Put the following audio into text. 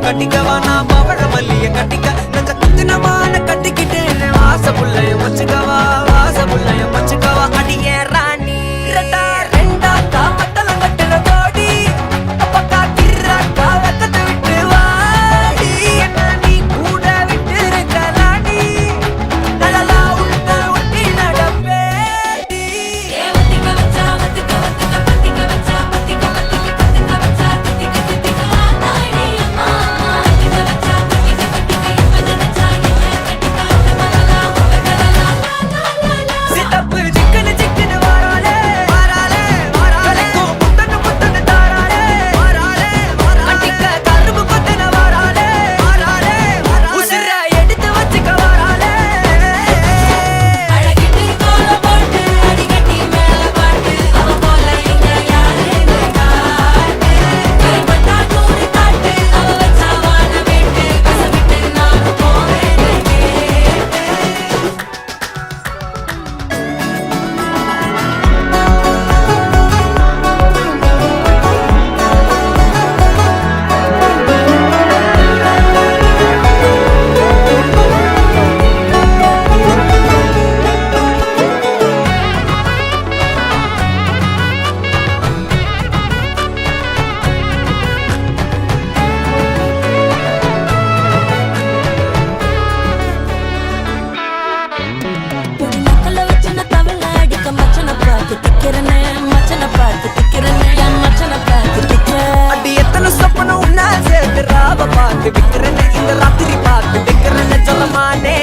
கட்டிக்கவா நான் பவழ மல்லிய கட்டிக்க நச்ச குத்தினமான கட்டிக்கிட்டேன் வாச புள்ளைய வச்சுக்கவா வாச புள்ளைய வச்சுக்கவா அடியே ராணி ரெண்டா காமத்தலம் கட்டுற கோடி அப்பக்கா கிராக்கா வெக்கத்தை விட்டு வாடி என்ன நீ கூட விட்டு இருக்கலாடி நலலா உள்ள ஒட்டி நடப்பேடி சித்தப்பு சிக்கனு சிக்கனு வாராளே வாராளே வாராளே புத்தன்னு புத்தன்னு தாராளே வாராளே அட்டிக்க கரும்பு கொத்தன வாராளே வாராளே உசிர எடுத்து வச்சுக்க வாராளே அழகிட்டு கோல போட்டு அடிக்கட்டி மேல பாட்டு அவ போல இங்க யாருன்னு காட்டு கைப்பட்டா நூறு காட்டு அவ வச்சா வாழ வேட்டு கசவிட்டு நானும் போவேன்னு கேட்டு பொடி நக்கல வச்சு நான் தவள அடிக்க மச்சனை பார்த்து திக்கிறனே மச்சனை பார்த்து திக்கிறனே என் மச்சனை பார்த்து திக்கிற அடி எத்தனை சொப்பனம் உன்னா சேர்த்து ராவ பார்த்து விக்கிறேன்னு இந்த ராத்திரி பார்த்து விக்கிறேன்னு சொல்லமானே